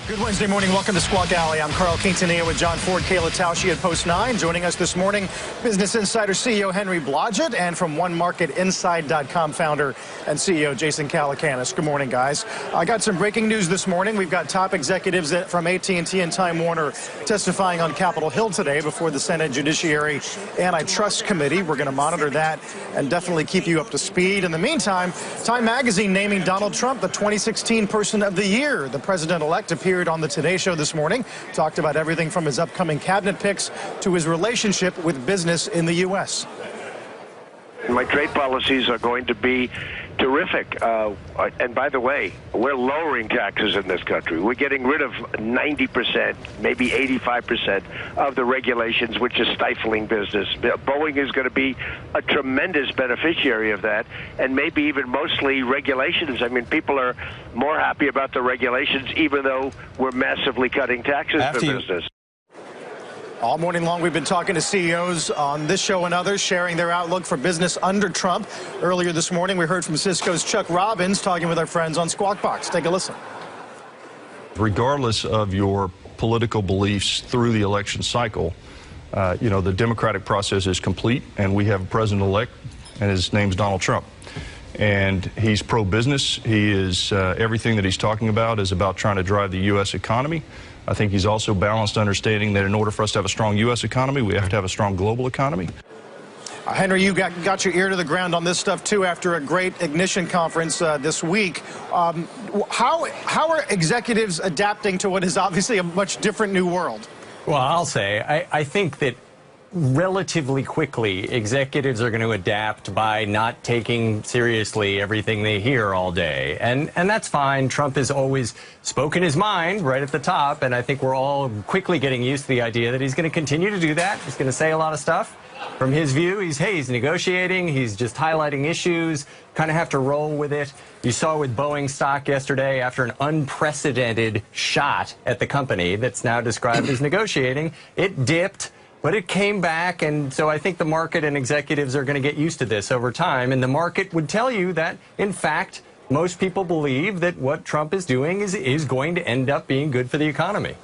Good Wednesday morning. Welcome to Squawk Alley. I'm Carl Quintanilla with John Ford, Kayla Tausche at Post 9. Joining us this morning, Business Insider CEO Henry Blodgett, and from OneMarketInside.com founder and CEO Jason Calacanis. Good morning, guys. I got some breaking news this morning. We've got top executives from ATT and TimeWarner testifying on Capitol Hill today before the Senate Judiciary Antitrust Committee. We're going to monitor that and definitely keep you up to speed. In the meantime, Time Magazine naming Donald Trump the 2016 Person of the Year. The president-elect appeared on the Today Show this morning, talked about everything from his upcoming cabinet picks to his relationship with business in the U.S. My trade policies are going to be terrific. And by the way, we're lowering taxes in this country. We're getting rid of 90%, maybe 85% of the regulations, which is stifling business. Boeing is going to be a tremendous beneficiary of that, and maybe even mostly regulations. I mean, people are more happy about the regulations, even though we're massively cutting taxes for business. All morning long, we've been talking to CEOs on this show and others, sharing their outlook for business under Trump. Earlier this morning, we heard from Cisco's Chuck Robbins talking with our friends on Squawk Box. Take a listen. Regardless of your political beliefs through the election cycle, the democratic process is complete, and we have a president-elect, and his name's Donald Trump. And he's pro-business. He is everything that he's talking about is about trying to drive the U.S. economy. I think he's also balanced, understanding that in order for us to have a strong U.S. economy, we have to have a strong global economy. Henry, you got your ear to the ground on this stuff, too, after a great Ignition conference this week. How are executives adapting to what is obviously a much different new world? Well, I'll say, I think that relatively quickly, executives are going to adapt by not taking seriously everything they hear all day. And that's fine. Trump has always spoken his mind right at the top, and I think we're all quickly getting used to the idea that he's going to continue to do that. He's going to say a lot of stuff. From his view, he's negotiating, he's just highlighting issues, kind of have to roll with it. You saw with Boeing stock yesterday, after an unprecedented shot at the company that's now described as negotiating, it dipped. But it came back, and so I think the market and executives are going to get used to this over time. And the market would tell you that, in fact, most people believe that what Trump is doing is going to end up being good for the economy.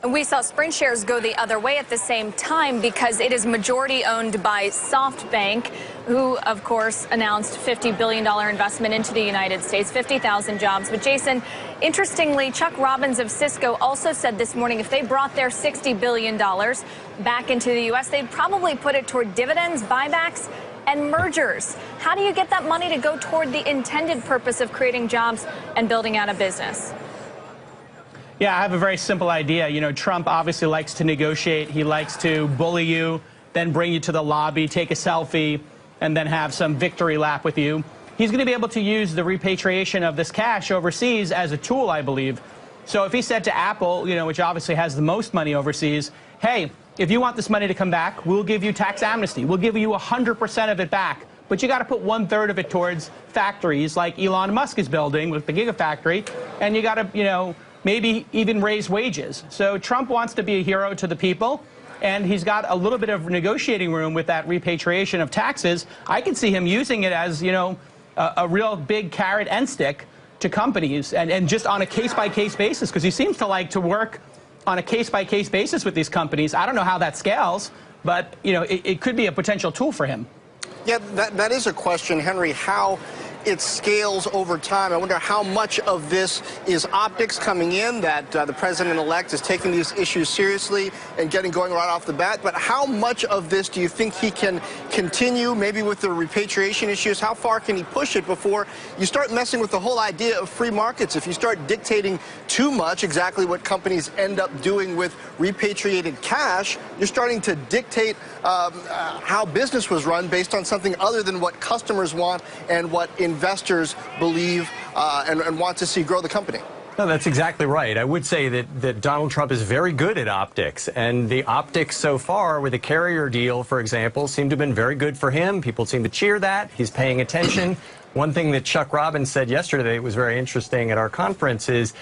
We saw Sprint shares go the other way at the same time because it is majority owned by SoftBank, who, of course, announced $50 billion investment into the United States, 50,000 jobs. But, Jason, interestingly, Chuck Robbins of Cisco also said this morning if they brought their $60 billion back into the U.S., they'd probably put it toward dividends, buybacks, and mergers. How do you get that money to go toward the intended purpose of creating jobs and building out a business? Yeah, I have a very simple idea. You know, Trump obviously likes to negotiate. He likes to bully you, then bring you to the lobby, take a selfie, and then have some victory lap with you. He's going to be able to use the repatriation of this cash overseas as a tool, I believe. So if he said to Apple, which obviously has the most money overseas, hey, if you want this money to come back, we'll give you tax amnesty. We'll give you 100% of it back. But you got to put 1/3 of it towards factories like Elon Musk is building with the Gigafactory. And you got to, maybe even raise wages. So Trump wants to be a hero to the people, and he's got a little bit of negotiating room with that repatriation of taxes. I can see him using it as, a real big carrot and stick to companies, and just on a case-by-case basis, because he seems to like to work on a case-by-case basis with these companies. I don't know how that scales, but, it could be a potential tool for him. Yeah, that is a question, Henry, how it scales over time. I wonder how much of this is optics coming in, that the president-elect is taking these issues seriously and getting going right off the bat. But how much of this do you think he can continue, maybe with the repatriation issues? How far can he push it before you start messing with the whole idea of free markets? If you start dictating too much exactly what companies end up doing with repatriated cash, you're starting to dictate how business was run based on something other than what customers want and what investors believe and want to see grow the company. No, that's exactly right. I would say that Donald Trump is very good at optics, and the optics so far with the carrier deal, for example, seem to have been very good for him. People seem to cheer that. He's paying attention. One thing that Chuck Robbins said yesterday that was very interesting at our conference is,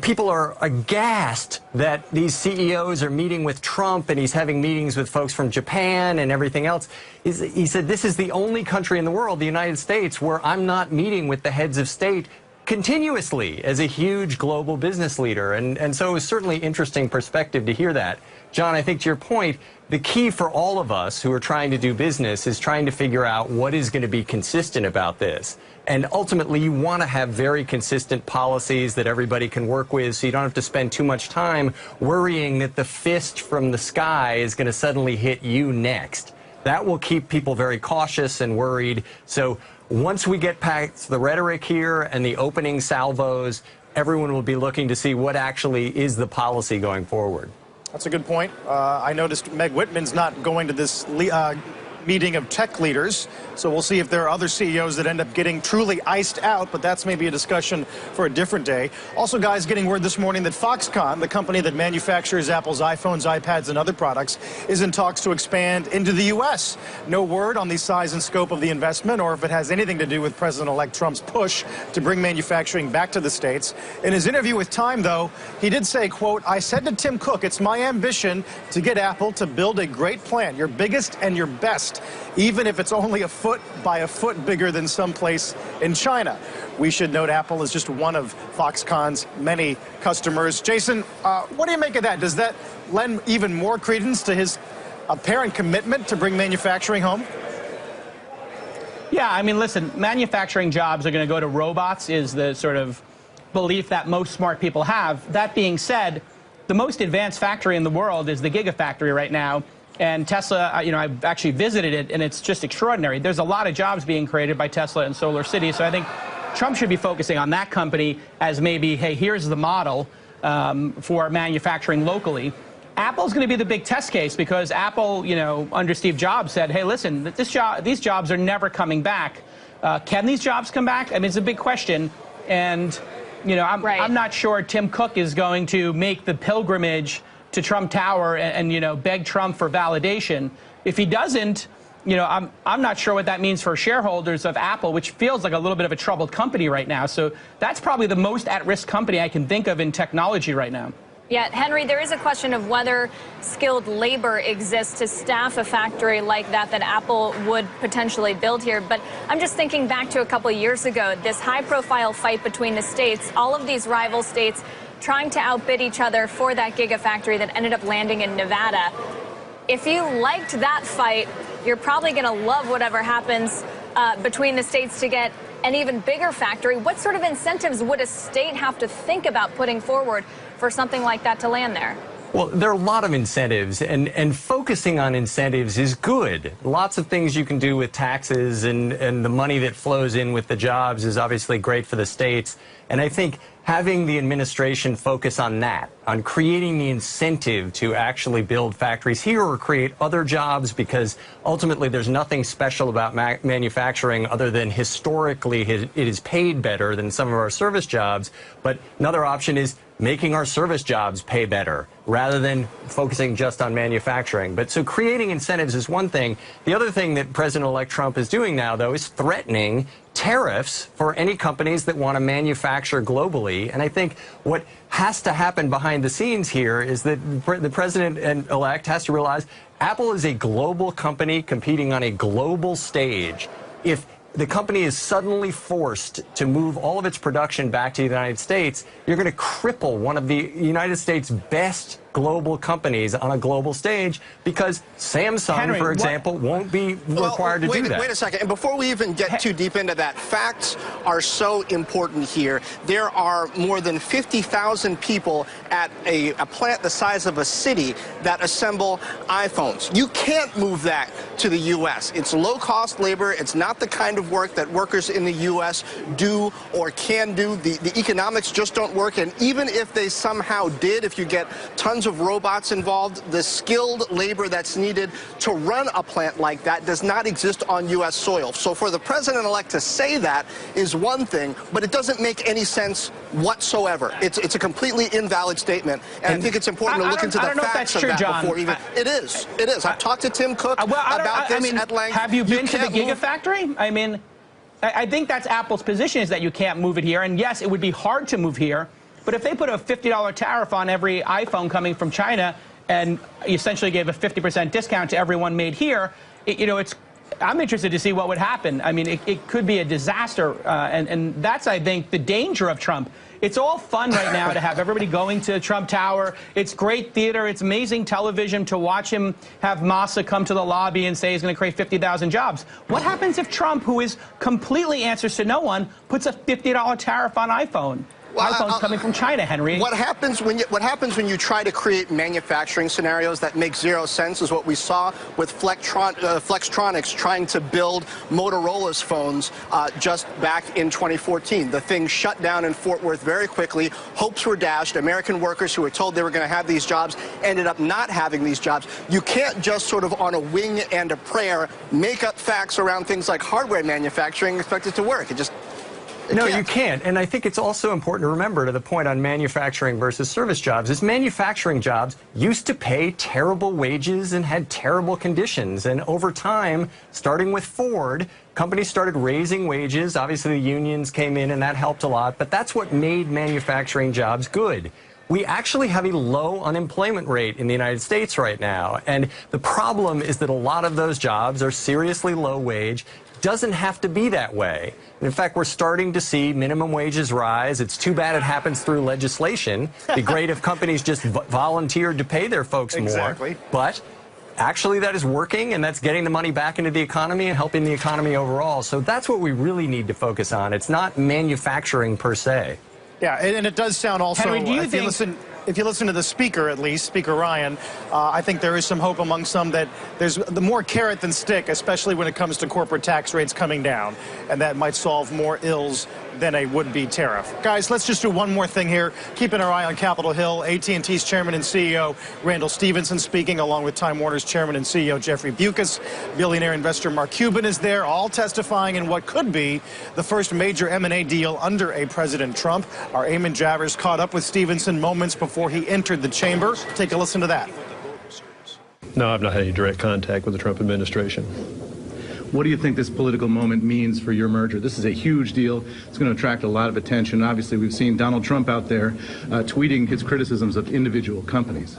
people are aghast that these CEOs are meeting with Trump and he's having meetings with folks from Japan and everything else. He said, this is the only country in the world, the United States, where I'm not meeting with the heads of state continuously as a huge global business leader. And so it was certainly interesting perspective to hear that. John, I think to your point, the key for all of us who are trying to do business is trying to figure out what is going to be consistent about this. And ultimately, you want to have very consistent policies that everybody can work with, so you don't have to spend too much time worrying that the fist from the sky is going to suddenly hit you next. That will keep people very cautious and worried. So once we get past the rhetoric here and the opening salvos, everyone will be looking to see what actually is the policy going forward. That's a good point. I noticed Meg Whitman's not going to this meeting of tech leaders, so we'll see if there are other CEOs that end up getting truly iced out, but that's maybe a discussion for a different day. Also, guys, getting word this morning that Foxconn, the company that manufactures Apple's iPhones, iPads, and other products, is in talks to expand into the U.S. No word on the size and scope of the investment or if it has anything to do with President-elect Trump's push to bring manufacturing back to the States. In his interview with Time, though, he did say, quote, "I said to Tim Cook, it's my ambition to get Apple to build a great plant, your biggest and your best, even if it's only a foot by a foot bigger than someplace in China." We should note Apple is just one of Foxconn's many customers. Jason, what do you make of that? Does that lend even more credence to his apparent commitment to bring manufacturing home? Yeah, I mean, listen, manufacturing jobs are going to go to robots is the sort of belief that most smart people have. That being said, the most advanced factory in the world is the Gigafactory right now. And Tesla, you know, I've actually visited it, and it's just extraordinary. There's a lot of jobs being created by Tesla and Solar City. So I think Trump should be focusing on that company as maybe, hey, here's the model for manufacturing locally. Apple's going to be the big test case because Apple, you know, under Steve Jobs said, hey, listen, these jobs are never coming back. Can these jobs come back? I mean, it's a big question. And, you know, I'm not sure Tim Cook is going to make the pilgrimage to Trump Tower and you know, beg Trump for validation. If he doesn't, you know, I'm not sure what that means for shareholders of Apple, which feels like a little bit of a troubled company right now. So that's probably the most at-risk company I can think of in technology right now. Yeah, Henry, there is a question of whether skilled labor exists to staff a factory like that Apple would potentially build here. But I'm just thinking back to a couple of years ago, this high-profile fight between the states, all of these rival states trying to outbid each other for that gigafactory that ended up landing in Nevada. If you liked that fight, you're probably going to love whatever happens between the states to get an even bigger factory. What sort of incentives would a state have to think about putting forward for something like that to land there? Well, there are a lot of incentives, and focusing on incentives is good. Lots of things you can do with taxes, and the money that flows in with the jobs is obviously great for the states. And I think having the administration focus on that, on creating the incentive to actually build factories here or create other jobs, because ultimately there's nothing special about manufacturing other than historically it is paid better than some of our service jobs. But another option is making our service jobs pay better rather than focusing just on manufacturing. But so creating incentives is one thing. The other thing that President-elect Trump is doing now, though, is threatening tariffs for any companies that want to manufacture globally. And I think what has to happen behind the scenes here is that the president-elect has to realize Apple is a global company competing on a global stage. If the company is suddenly forced to move all of its production back to the United States, you're going to cripple one of the United States' best global companies on a global stage, because Samsung, Henry, for example, won't be required to do that. Wait a second. And before we even get too deep into that, facts are so important here. There are more than 50,000 people at a plant the size of a city that assemble iPhones. You can't move that to the U.S. It's low-cost labor. It's not the kind of work that workers in the U.S. do or can do. The economics just don't work. And even if they somehow did, if you get tons of robots involved, the skilled labor that's needed to run a plant like that does not exist on U.S. soil. So for the president-elect to say that is one thing, but it doesn't make any sense whatsoever. It's a completely invalid statement, and I think it's important to look into the facts of that before even. It is. It is. I've talked to Tim Cook about this at length. Have you been to the Gigafactory? I mean, I think that's Apple's position, is that you can't move it here. And yes, it would be hard to move here. But if they put a $50 tariff on every iPhone coming from China and essentially gave a 50% discount to everyone made here, you know, it's I'm interested to see what would happen. I mean, it could be a disaster, and that's, I think, the danger of Trump. It's all fun right now to have everybody going to Trump Tower. It's great theater. It's amazing television to watch him have Massa come to the lobby and say he's going to create 50,000 jobs. What happens if Trump, who is completely answers to no one, puts a $50 tariff on iPhone? Well, iPhone's coming from China, Henry. What happens when you try to create manufacturing scenarios that make zero sense is what we saw with Flextronics trying to build Motorola's phones just back in 2014. The thing shut down in Fort Worth very quickly. Hopes were dashed. American workers who were told they were going to have these jobs ended up not having these jobs. You can't just sort of on a wing and a prayer make up facts around things like hardware manufacturing and expect it to work. No, you can't. And I think it's also important to remember, to the point on manufacturing versus service jobs, is manufacturing jobs used to pay terrible wages and had terrible conditions. And over time, starting with Ford, companies started raising wages. Obviously, the unions came in, and that helped a lot. But that's what made manufacturing jobs good. We actually have a low unemployment rate in the United States right now. And the problem is that a lot of those jobs are seriously low wage. Doesn't have to be that way. And in fact, we're starting to see minimum wages rise. It's too bad it happens through legislation. It'd be great if companies just volunteered to pay their folks more. Exactly. But actually that is working, and that's getting the money back into the economy and helping the economy overall. So that's what we really need to focus on. It's not manufacturing per se. Yeah, and it does sound also, Henry, do you think, if you listen to the speaker, at least, Speaker Ryan, I think there is some hope among some that there's the more carrot than stick, especially when it comes to corporate tax rates coming down, and that might solve more ills than a would-be tariff. Guys, let's just do one more thing here. Keeping our eye on Capitol Hill, AT&T's chairman and CEO Randall Stephenson speaking, along with Time Warner's chairman and CEO Jeffrey Bewkes. Billionaire investor Mark Cuban is there, all testifying in what could be the first major M&A deal under a President Trump. Our Eamon Javers caught up with Stephenson moments before he entered the chamber. Take a listen to that. No, I've not had any direct contact with the Trump administration. What do you think this political moment means for your merger? This is a huge deal. It's going to attract a lot of attention. Obviously, we've seen Donald Trump out there tweeting his criticisms of individual companies.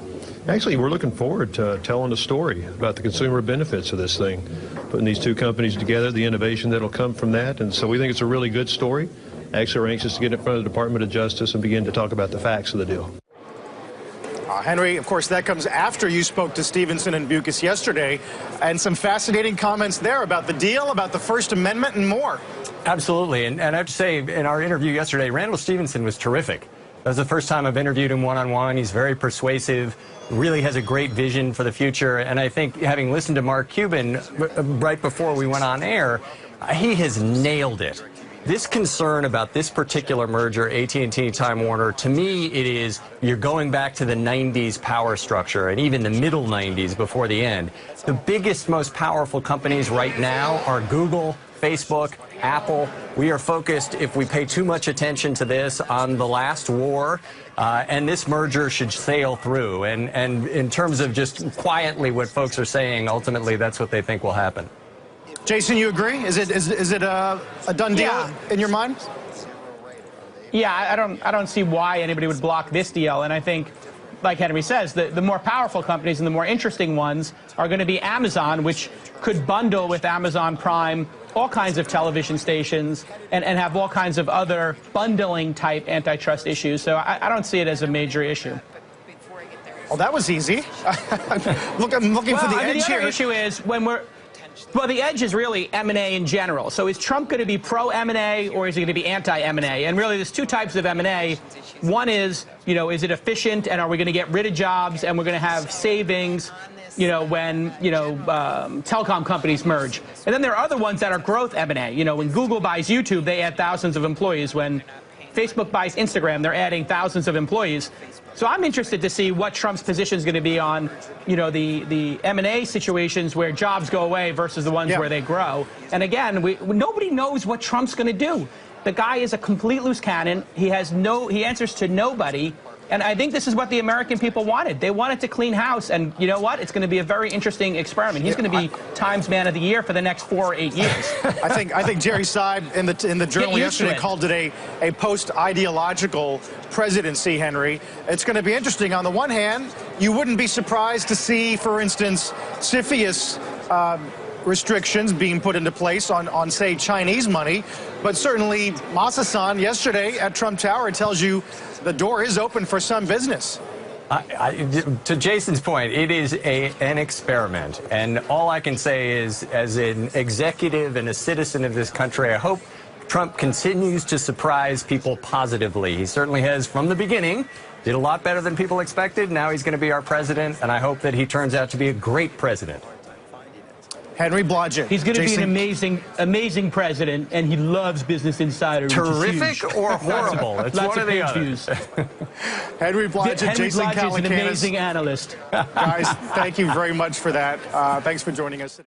Actually, we're looking forward to telling the story about the consumer benefits of this thing, putting these two companies together, the innovation that'll come from that. And so we think it's a really good story. Actually, we're anxious to get in front of the Department of Justice and begin to talk about the facts of the deal. Henry, of course, that comes after you spoke to Stephenson and Bewkes yesterday, and some fascinating comments there about the deal, about the First Amendment, and more. Absolutely. And I have to say, in our interview yesterday, Randall Stephenson was terrific. That was the first time I've interviewed him one-on-one. He's very persuasive, really has a great vision for the future. And I think, having listened to Mark Cuban right before we went on air, he has nailed it. This concern about this particular merger, AT&T, Time Warner, to me, it is you're going back to the 90s power structure, and even the middle 90s before the end. The biggest, most powerful companies right now are Google, Facebook, Apple. We are focused, if we pay too much attention to this, on the last war, and this merger should sail through. And in terms of just quietly what folks are saying, ultimately that's what they think will happen. Jason, you agree? Is it a done deal in your mind? Yeah, I don't see why anybody would block this deal. And I think, like Henry says, the more powerful companies and the more interesting ones are going to be Amazon, which could bundle with Amazon Prime all kinds of television stations and have all kinds of other bundling type antitrust issues. So I don't see it as a major issue. Oh, that was easy. I'm looking for the edge here. The other issue is when we're... Well, the edge is really M&A in general. So is Trump going to be pro-M&A or is he going to be anti-M&A? And really, there's two types of M&A. One is, is it efficient, and are we going to get rid of jobs, and we're going to have savings, when, telecom companies merge. And then there are other ones that are growth M&A. When Google buys YouTube, they add thousands of employees. When Facebook buys Instagram, they're adding thousands of employees. So I'm interested to see what Trump's position is going to be on, the M&A situations where jobs go away versus the ones where they grow. And again, nobody knows what Trump's going to do. The guy is a complete loose cannon. He answers to nobody. And I think this is what the American people wanted. They wanted to clean house. And you know what? It's going to be a very interesting experiment. He's going to be Times Man of the Year for the next 4 or 8 years. I think Jerry Seib in the Journal yesterday called it a post-ideological presidency, Henry. It's going to be interesting. On the one hand, you wouldn't be surprised to see, for instance, CFIUS restrictions being put into place on say, Chinese money. But certainly, Masa-san yesterday at Trump Tower tells you the door is open for some business. To Jason's point, it is an experiment. And all I can say is, as an executive and a citizen of this country, I hope Trump continues to surprise people positively. He certainly has from the beginning. Did a lot better than people expected. Now he's going to be our president, and I hope that he turns out to be a great president. Henry Blodgett. He's going to be an amazing president, and he loves Business Insider. Terrific or horrible? It's lots one of or the page other. views. Henry Blodgett, Henry Jason Blodgett's Calacanis. an amazing analyst. Guys, thank you very much for that. Thanks for joining us.